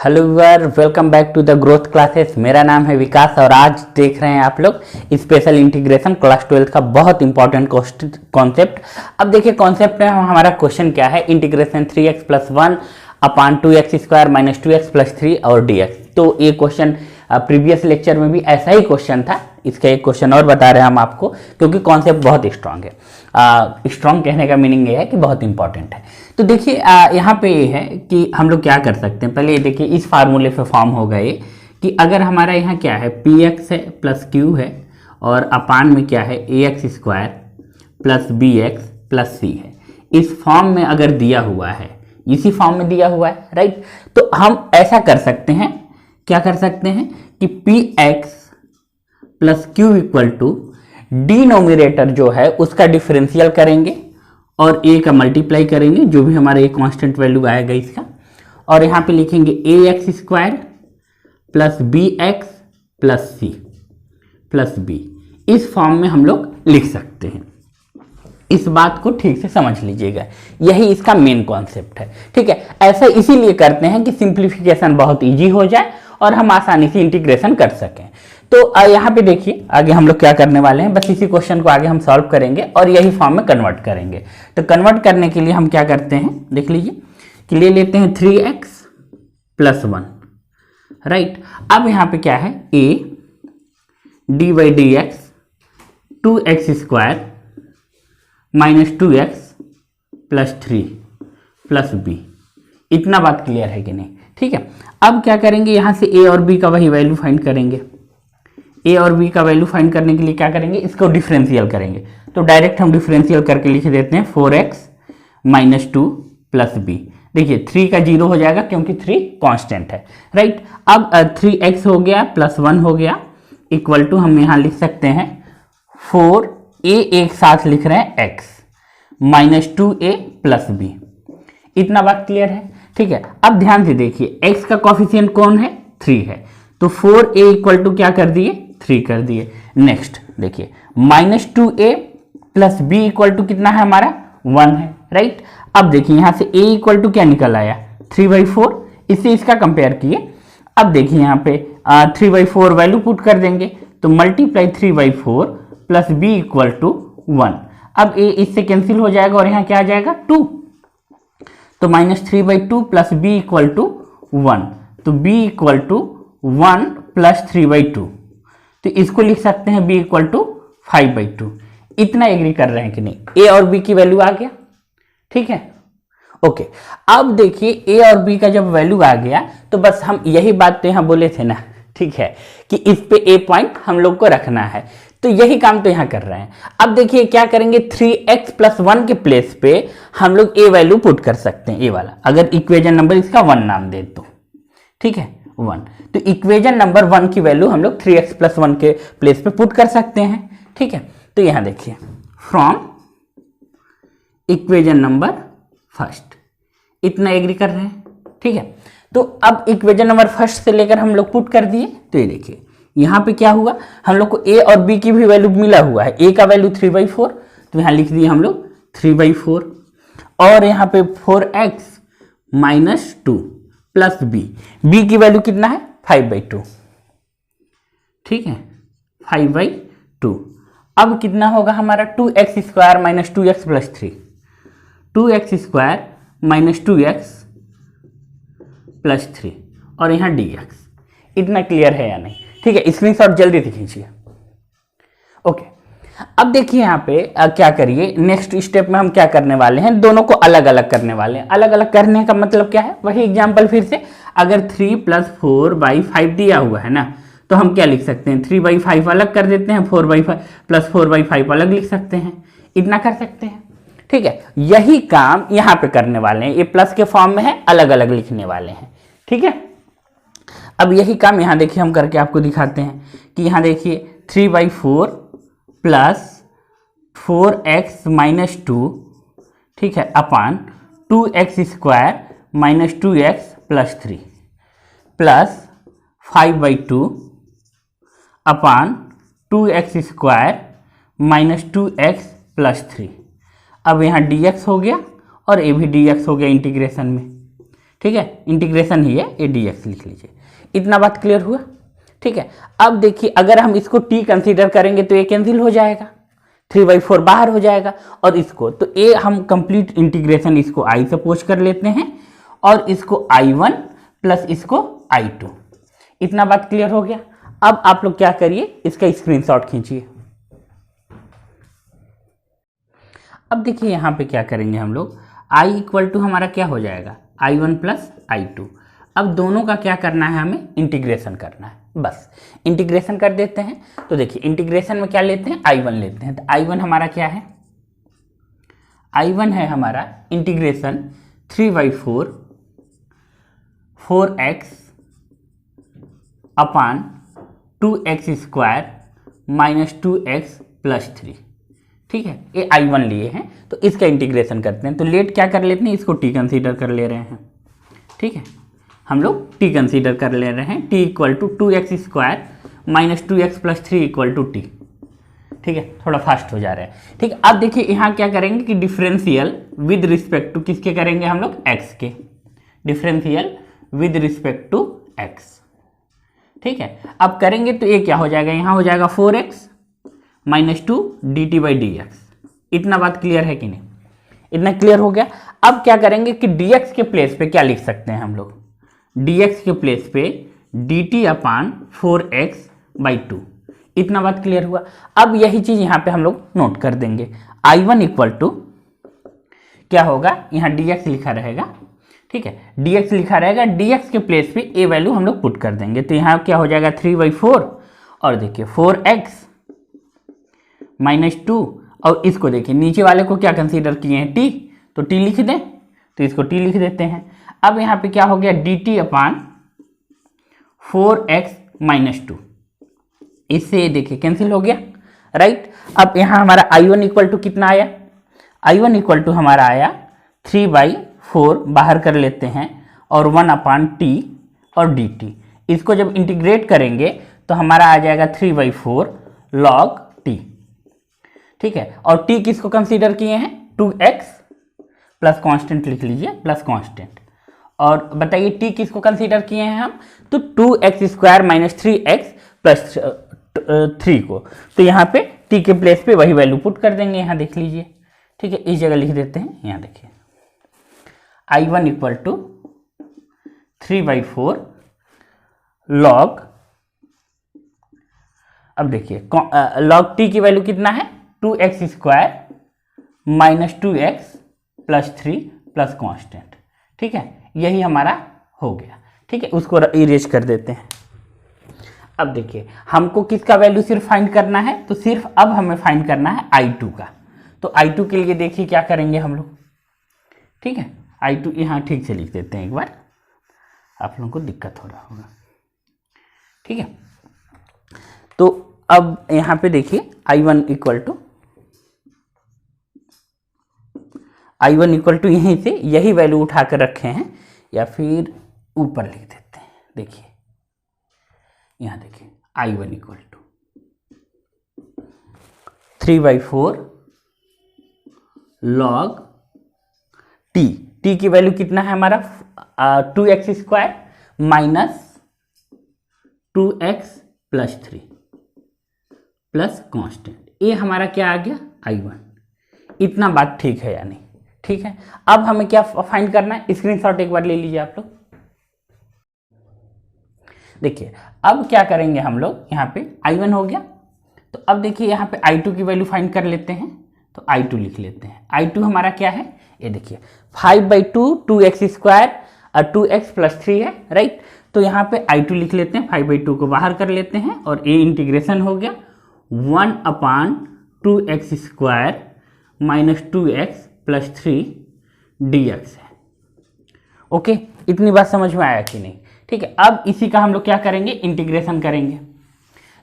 Hello viewer, welcome back to the growth classes. मेरा नाम है विकास और आज देख रहे हैं आप लोग स्पेशल इंटीग्रेशन क्लास 12 का बहुत इंपॉर्टेंट कॉन्सेप्ट। अब देखिए कॉन्सेप्ट में हमारा क्वेश्चन क्या है, इंटीग्रेशन 3x प्लस 1 अपान 2x square minus 2x plus 3 और dx। तो ये क्वेश्चन प्रीवियस लेक्चर में भी ऐसा ही क्वेश्चन था। इसका एक क्वेश्चन और बता रहे हैं हम आपको क्योंकि कॉन्सेप्ट बहुत स्ट्रांग है। स्ट्रांग कहने का मीनिंग ये है कि बहुत इंपॉर्टेंट है। तो देखिए यहाँ पे ये है कि हम लोग क्या कर सकते हैं। पहले ये देखिए इस फार्मूले पे फॉर्म होगा ये कि अगर हमारा यहाँ क्या है px है प्लस q है और अपान में क्या है ax square plus bx plus c है। इस फॉर्म में अगर दिया हुआ है, इसी फॉर्म में दिया हुआ है, राइट। तो हम ऐसा कर सकते हैं, क्या कर सकते हैं कि px plus q equal to denominator जो है उसका डिफरेंशियल करेंगे और a का मल्टीप्लाई करेंगे, जो भी हमारा एक कांस्टेंट वैल्यू आएगा इसका, और यहाँ पे लिखेंगे ax square plus bx plus c plus b। इस फॉर्म में हम लोग लिख सकते हैं। इस बात को ठीक से समझ लीजिएगा, यही इसका मेन कॉन्सेप्ट है, ठीक है। ऐसा इसीलिए करते हैं कि सिंप्लीफिकेशन बहुत इजी हो जाए और हम आसानी से इंटीग्रेशन कर सकें। तो यहाँ पे देखिए आगे हम लोग क्या करने वाले हैं, बस इसी क्वेश्चन को आगे हम सॉल्व करेंगे और यही फॉर्म में कन्वर्ट करेंगे। तो कन्वर्ट करने के लिए हम क्या करते हैं, देख लीजिए कि ले लेते हैं 3x प्लस 1, राइट। अब यहाँ पे क्या है a D by D x 2x square minus 2x plus 3 plus b। इतना बात क्लियर है कि नहीं, ठीक है। अब क्या करेंगे, यहाँ से a और b का वही वैल्यू फाइंड करेंगे। a और b का वैल्यू फाइंड करने के लिए क्या करेंगे, इसको डिफरेंशियल करेंगे। तो डायरेक्ट हम डिफरेंशियल करके लिख देते हैं 4x माइनस 2 प्लस b। देखिए 3 का 0 हो जाएगा क्योंकि 3 कांस्टेंट है, राइट। अब 3x हो गया प्लस 1 हो गया इक्वल टू हम यहाँ लिख सकते हैं 4a एक साथ लिख रहे हैं x minus 2a plus b। इतना बात क्लियर है, ठीक है। अब ध्यान से देखिए x का कॉफिशिएंट कौन है, 3 है, तो 4a इक्वल टू क्या कर दिए, 3 कर दिए। नेक्स्ट देखिए minus 2a plus b equal to कितना है हमारा, 1 है, राइट। अब देखिए यहाँ से a इक्वल टू क्या निकल आया, 3/4। इससे इसका कंपेयर किए। अब देखिए यहाँ पे 3/4 वैल्यू पुट कर देंगे तो multiply 3/4 plus b equal to 1। अब a इससे कैंसिल हो जाएगा और यहाँ क्या आ जाएगा 2, तो minus 3/2 plus b equal to 1, तो b इक्वल टू 1 प्लस 3/2। तो इसको लिख सकते हैं b इक्वल टू 5/2। इतना एग्री कर रहे हैं कि नहीं, a और b की वैल्यू आ गया, ठीक है, ओके। अब देखिए a और b का जब वैल्यू आ गया तो बस हम यही बात तो यहाँ बोले थे ना, ठीक है, कि इस पे a पॉइंट हम लोग को रखना है। तो यही काम तो यहाँ कर रहे हैं। अब देखिए क्या करेंगे, 3x प्लस 1 के प्लेस पे हम लोग a वैल्यू पुट कर सकते हैं, a वाला, अगर इक्वेशन नंबर इसका 1 नाम दे तो, ठीक है, 1। तो इक्वेशन नंबर 1 की वैल्यू हम लोग 3x प्लस 1 के प्लेस पे पुट कर सकते हैं, ठीक है। तो यहाँ देखिए फ्रॉम इक्वेशन नंबर फर्स्ट, इतना एग्री कर रहे हैं, ठीक है। तो अब इक्वेशन नंबर फर्स्ट से लेकर हम लोग पुट कर दिए। तो ये देखिए यहाँ पे क्या हुआ, हम लोग को a और b की भी वैल्यू मिला हुआ है। a का वैल्यू 3/4, तो यहाँ लिख दिए हम लोग 3/4 और यहाँ पे 4x माइनस 2 प्लस b की वैल्यू कितना है 5/2, ठीक है, 5/2। अब कितना होगा हमारा 2x square minus 2x plus 3, 2x square minus 2x plus 3 और यहाँ dx। इतना क्लियर है या नहीं, ठीक है। स्क्रीनशॉट जल्दी से खींचिए, ओके। अब देखिए यहाँ पे क्या करिए, नेक्स्ट स्टेप में हम क्या करने वाले हैं, दोनों को अलग अलग करने वाले हैं। अलग अलग करने का मतलब क्या है, वही एग्जांपल फिर से, अगर 3 प्लस 4/5 दिया हुआ है ना, तो हम क्या लिख सकते हैं, 3/5 अलग कर देते हैं, 4/5 प्लस 4/5 अलग लिख सकते हैं। इतना कर सकते हैं, ठीक है। यही काम यहाँ पे करने वाले हैं, ये प्लस के फॉर्म में है, अलग अलग लिखने वाले हैं, ठीक है। अब यही काम यहाँ देखिए हम करके आपको दिखाते हैं कि यहाँ देखिए 3/4 प्लस 4x माइनस 2, ठीक है, अपान 2x square minus 2x plus 3 plus 5/2 अपान 2x square minus 2x plus 3। अब यहाँ dx हो गया और ये भी dx हो गया इंटीग्रेशन में, ठीक है, इंटीग्रेशन ही है, ए डी एक्स लिख लीजिए। इतना बात क्लियर हुआ, ठीक है। अब देखिए अगर हम इसको टी कंसीडर करेंगे तो ये कैंसिल हो जाएगा, 3/4 बाहर हो जाएगा, और इसको तो ए हम कंप्लीट इंटीग्रेशन इसको आई से पोस्ट कर लेते हैं और इसको I1 प्लस इसको I2। इतना बात क्लियर हो गया। अब आप लोग क्या करिए, इसका स्क्रीनशॉट खींचिए। अब देखिए यहां पे क्या करेंगे हम लोग, I इक्वल टू हमारा क्या हो जाएगा, I1 प्लस I2। अब दोनों का क्या करना है, हमें इंटीग्रेशन करना है, बस इंटीग्रेशन कर देते हैं। तो देखिए इंटीग्रेशन में क्या लेते हैं, I1 लेते हैं। तो I1 हमारा क्या है, I1 है हमारा इंटीग्रेशन 3/4 4x अपान 2x square minus 2x plus 3, ठीक है। ये I1 लिए हैं तो इसका इंटीग्रेशन करते हैं। तो लेट क्या कर लेते हैं, इसको t कंसीडर कर ले रहे हैं, ठीक है। हम लोग t कंसीडर कर ले रहे हैं, t equal to 2x square minus 2x plus 3 equal to t, ठीक है। थोड़ा फास्ट हो जा रहा है, ठीक है। अब देखिए यहाँ क्या करेंगे कि डिफरेंशियल विद रिस्पेक्ट टू किसके करेंगे हम लोग, x के, differential with respect to x, ठीक है। अब करेंगे तो ये क्या हो जाएगा, यहाँ हो जाएगा 4x माइनस 2 dt/dx। इतना बात क्लियर है कि नहीं, इतना क्लियर हो गया। अब क्या करेंगे कि dx के प्लेस पे क्या लिख सकते हैं हम लोग, dx के प्लेस पे dt अपान 4x/2। इतना बात क्लियर हुआ। अब यही चीज यहां पे हम लोग नोट कर देंगे, I1 इक्वल टू क्या होगा, यहाँ dx लिखा रहेगा, ठीक है। dx लिखा रहेगा, dx के प्लेस पे a वैल्यू हम लोग पुट कर देंगे। तो यहाँ क्या हो जाएगा 3/4 और देखिए 4x माइनस 2, और इसको देखिए नीचे वाले को क्या कंसीडर किए हैं, t, तो t लिख दें, तो इसको t लिख देते हैं। अब यहाँ पे क्या हो गया, dt अपान 4x माइनस 2, इससे देखिए कैंसिल हो गया, राइट। अब यहाँ हमारा I1 इक्वल टू कितना आया, I1 इक्वल टू हमारा आया 3/4 बाहर कर लेते हैं और 1 अपान t और dt। इसको जब इंटीग्रेट करेंगे तो हमारा आ जाएगा 3/4 log t, ठीक है। और t किसको कंसीडर किए हैं, 2x प्लस कांस्टेंट लिख लीजिए, प्लस कांस्टेंट। और बताइए t किसको कंसीडर किए हैं हम, तो 2x square minus 3x plus 3 को। तो यहाँ पे t के प्लेस पे वही वैल्यू पुट कर देंगे, यहाँ देख लीजिए, ठीक है। इस जगह लिख देते हैं, यहाँ देखिए I1 इक्वल टू 3/4 log, अब देखिए log t की वैल्यू कितना है, 2x square minus 2x plus 3 plus constant, ठीक है। यही हमारा हो गया, ठीक है। उसको इरेज कर देते हैं। अब देखिए हमको किसका वैल्यू सिर्फ फाइंड करना है, तो सिर्फ अब हमें फाइंड करना है I2 का। तो I2 के लिए देखिए क्या करेंगे हम लोग, ठीक है। I2 यहाँ ठीक से लिख देते हैं, एक बार आप लोगों को दिक्कत हो रहा होगा, ठीक है। तो अब यहाँ पे देखिए I1 इक्वल टू यहीं से यही वैल्यू उठा कर रखे हैं, या फिर ऊपर लिख देते हैं। देखिए यहाँ देखिए I1 equal to 3/4 log t की वैल्यू कितना है हमारा, 2x square minus 2x plus 3 plus constant. ये हमारा क्या आ गया, I1। इतना बात ठीक है या नहीं, ठीक है। अब हमें क्या फाइंड करना है, स्क्रीनशॉट एक बार ले लीजिए आप लोग। देखिए अब क्या करेंगे हम लोग, यहाँ पे I1 हो गया, तो अब देखिए यहाँ पे I2 की वैल्यू फाइंड कर लेते हैं। तो I2 लिख लेते हैं। I2 हमारा क्या है, ये देखिए 5/2 2x स्क्वायर और 2x प्लस 3 है, राइट। तो यहाँ पे I2 लिख लेते हैं, 5/2 को बाहर कर लेते हैं और ये इंटीग्रेशन हो गया 1 अपान 2x square minus 2x plus 3 dx है। ओके, इतनी बात समझ में आया कि नहीं, ठीक है। अब इसी का हम लोग क्या करेंगे, इंटीग्रेशन करेंगे।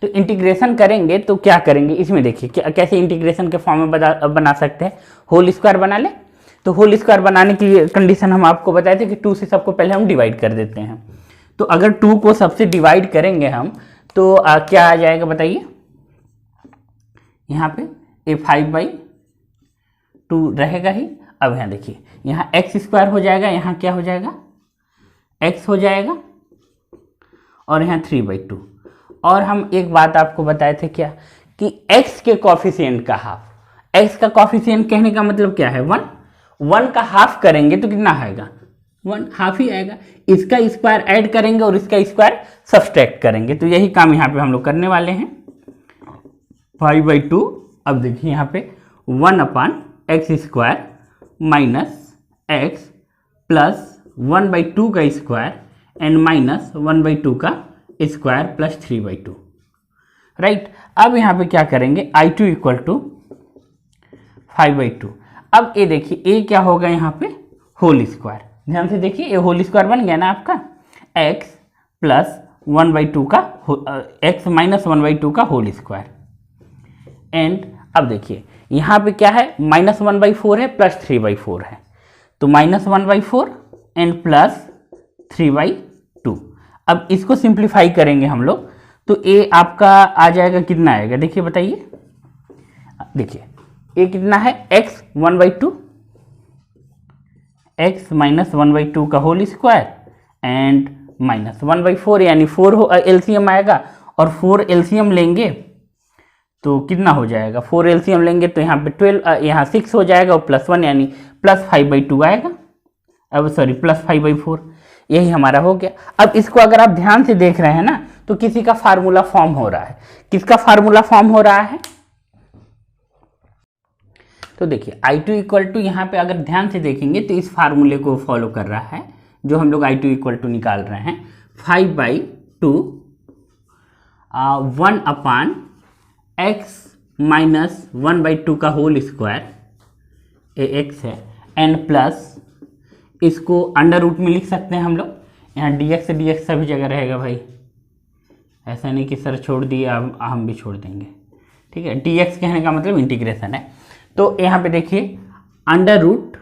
तो इंटीग्रेशन करेंगे तो क्या करेंगे, इसमें देखिए कैसे इंटीग्रेशन के फॉर्म में बना सकते हैं, होल स्क्वायर बना ले। तो होल स्क्वायर बनाने की कंडीशन हम आपको बताए थे कि 2 से सबको पहले हम डिवाइड कर देते हैं। तो अगर 2 को सबसे डिवाइड करेंगे हम तो क्या आ जाएगा बताइए, यहाँ पे ये 5/2 रहेगा ही। अब यहाँ देखिए यहाँ x स्क्वायर हो जाएगा, यहाँ क्या हो जाएगा x हो जाएगा और यहाँ 3/2। और हम एक बात आपको बताए थे क्या कि x के कॉफिशिएंट का हाफ, x का कॉफिशिएंट कहने का मतलब क्या है 1 का हाफ करेंगे तो कितना आएगा 1 हाफ ही आएगा। इसका स्क्वायर ऐड करेंगे और इसका स्क्वायर सब्सट्रैक्ट करेंगे, तो यही काम यहाँ पे हम लोग करने वाले हैं 5/2। अब देखिए यहाँ पे 1/x² माइनस x प्लस 1/2 का स्क्वायर एंड माइनस 1/2 का स्क्वायर प्लस 3/2, राइट। अब यहाँ पे क्या करेंगे I2 इक्वल टू 5/2। अब ये देखिए ये क्या होगा यहाँ पे होल स्क्वायर, ध्यान से देखिए ये होल स्क्वायर बन गया ना आपका x प्लस 1/2 का x माइनस 1/2 का होल स्क्वायर। एंड अब देखिए यहाँ पे क्या है -1/4 है प्लस 3/4 है, तो -1/4 एंड प्लस 3/2। अब इसको सिंप्लीफाई करेंगे हम लोग तो ये आपका आ जाएगा कितना आएगा देखिए बताइए, देखिए ये कितना है x 1/2 x माइनस 1/2 का होल स्क्वायर एंड माइनस 1/4 यानी 4 एलसीएम आएगा और 4 एलसीएम लेंगे तो कितना हो जाएगा 4 एलसीएम लेंगे तो यहाँ पे 12 यहाँ 6 हो जाएगा और +1 यानी प्लस 5/2 आएगा, अब सॉरी प्लस 5/4, यही हमारा हो गया। अब इसको अगर आप ध्यान से देख रहे हैं ना तो किसी का फार्मूला फॉर्म हो रहा है, किसका फार्मूला फॉर्म हो रहा है, तो देखिए I2 इक्वल टू यहाँ पे अगर ध्यान से देखेंगे तो इस फार्मूले को फॉलो कर रहा है जो हम लोग I2 इक्वल टू निकाल रहे हैं 5/2 1/x माइनस 1/2 का होल स्क्वायर ये x है एंड प्लस इसको अंडर रूट में लिख सकते हैं हम लोग, यहाँ dx सभी जगह रहेगा भाई, ऐसा नहीं कि सर छोड़ दिए हम भी छोड़ देंगे, ठीक है। dx कहने का मतलब इंटीग्रेशन है, तो यहाँ पे देखिए अंडर रूट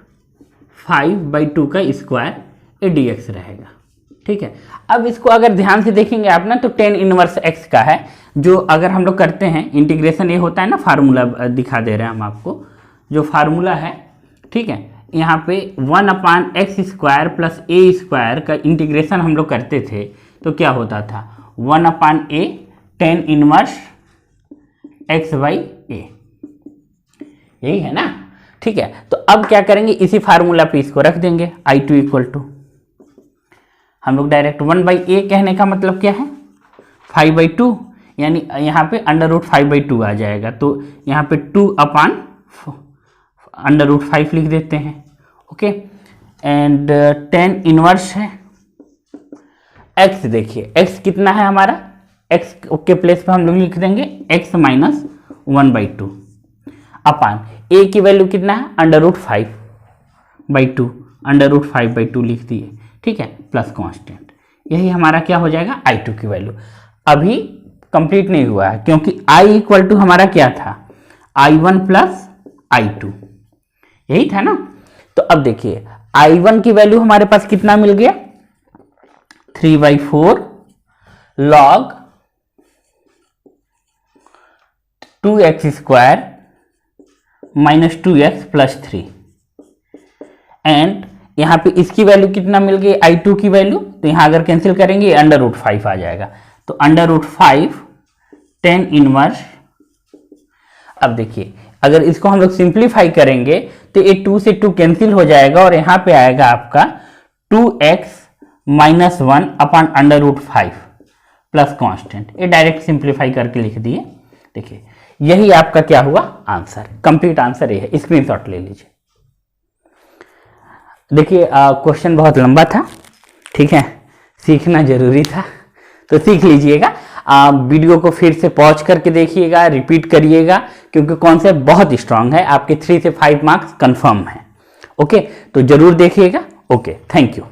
5/2 का स्क्वायर ये dx रहेगा, ठीक है। अब इसको अगर ध्यान से देखेंगे आप ना तो tan इनवर्स x का है, जो अगर हम लोग करते हैं इंटीग्रेशन ये होता है ना, फार्मूला दिखा दे रहे हैं हम आपको जो फार्मूला है, ठीक है। यहाँ पे 1/x² प्लस a² का इंटीग्रेशन हम लोग करते थे तो क्या होता था 1/a tan इनवर्स x/a, यही है ना, ठीक है। तो अब क्या करेंगे इसी फार्मूला पे इसको रख देंगे I2 इक्वल टू हम लोग डायरेक्ट 1/a कहने का मतलब क्या है 5/2 यानी यहाँ पे अंडर रूट 5/2 आ जाएगा, तो यहाँ पे 2/√5 लिख देते हैं, ओके। एंड tan इनवर्स है x, देखिए x कितना है हमारा, x के प्लेस पे हम लोग लिख देंगे x माइनस 1/2 अपान a की वैल्यू कितना है √5/2 √5/2 लिख दिए, ठीक है, प्लस कांस्टेंट, यही हमारा क्या हो जाएगा I2 की वैल्यू। अभी कंप्लीट नहीं हुआ है क्योंकि I इक्वल टू हमारा क्या था I1 प्लस I2, यही था ना। तो अब देखिए I1 की वैल्यू हमारे पास कितना मिल गया 3/4 log 2x² minus 2x plus 3 and यहाँ पे इसकी वैल्यू कितना मिल गई I2 की वैल्यू, तो यहाँ अगर कैंसिल करेंगे √5 आ जाएगा, तो √5 tan इनवर्स। अब देखिए अगर इसको हम लोग सिंप्लीफाई करेंगे तो ये 2 से 2 कैंसिल हो जाएगा और यहाँ पे आएगा आपका 2x माइनस 1 अपान √5 प्लस कांस्टेंट, ये डायरेक्ट सिंप्लीफाई करके लिख दिए। देखिए यही आपका क्या हुआ आंसर, कंप्लीट आंसर ये है, स्क्रीनशॉट ले लीजिए। देखिए क्वेश्चन बहुत लंबा था, ठीक है, सीखना जरूरी था तो सीख लीजिएगा। वीडियो को फिर से पॉज करके देखिएगा, रिपीट करिएगा क्योंकि कॉन्सेप्ट बहुत स्ट्रांग है, आपके 3 से 5 मार्क्स कंफर्म है, ओके। तो जरूर देखिएगा, ओके, थैंक यू।